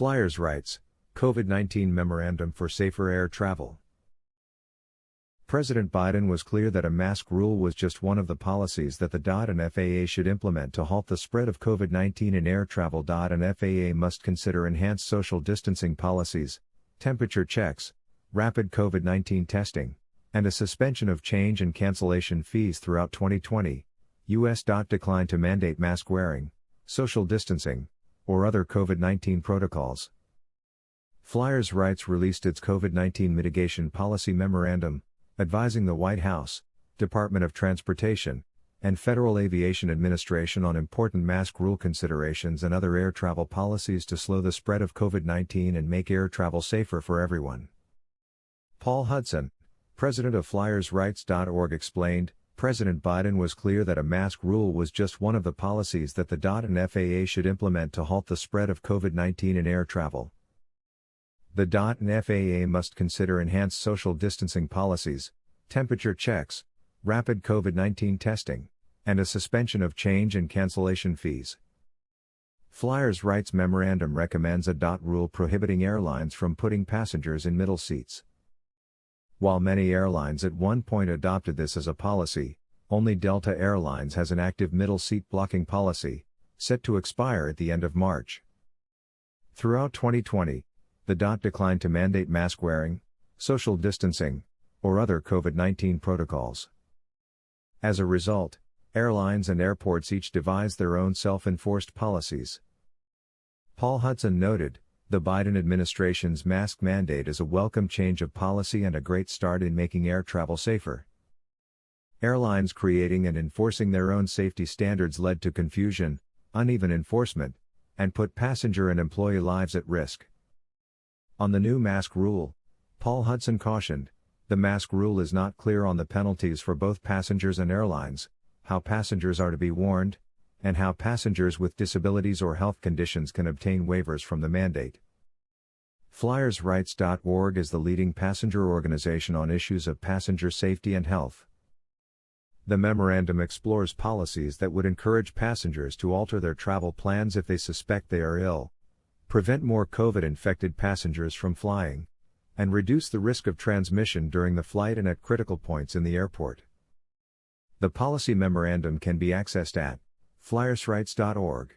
Flyers writes, COVID-19 Memorandum for Safer Air Travel. President Biden was clear that a mask rule was just one of the policies that the and FAA should implement to halt the spread of COVID-19 in air travel. And FAA must consider enhanced social distancing policies, temperature checks, rapid COVID-19 testing, and a suspension of change and cancellation fees throughout 2020. U.S. declined to mandate mask wearing, social distancing, or other COVID-19 protocols. Flyers Rights released its COVID-19 mitigation policy memorandum, advising the White House, Department of Transportation, and Federal Aviation Administration on important mask rule considerations and other air travel policies to slow the spread of COVID-19 and make air travel safer for everyone. Paul Hudson, president of FlyersRights.org, explained, President Biden was clear that a mask rule was just one of the policies that the and FAA should implement to halt the spread of COVID-19 in air travel. The and FAA must consider enhanced social distancing policies, temperature checks, rapid COVID-19 testing, and a suspension of change and cancellation fees. Flyers Rights Memorandum recommends a rule prohibiting airlines from putting passengers in middle seats. While many airlines at one point adopted this as a policy, only Delta Airlines has an active middle seat blocking policy, set to expire at the end of March. Throughout 2020, the declined to mandate mask wearing, social distancing, or other COVID-19 protocols. As a result, airlines and airports each devised their own self-enforced policies. Paul Hudson noted, the Biden administration's mask mandate is a welcome change of policy and a great start in making air travel safer. Airlines creating and enforcing their own safety standards led to confusion, uneven enforcement, and put passenger and employee lives at risk. On the new mask rule, Paul Hudson cautioned, the mask rule is not clear on the penalties for both passengers and airlines, how passengers are to be warned, and how passengers with disabilities or health conditions can obtain waivers from the mandate. FlyersRights.org is the leading passenger organization on issues of passenger safety and health. The memorandum explores policies that would encourage passengers to alter their travel plans if they suspect they are ill, prevent more COVID-infected passengers from flying, and reduce the risk of transmission during the flight and at critical points in the airport. The policy memorandum can be accessed at FlyersRights.org.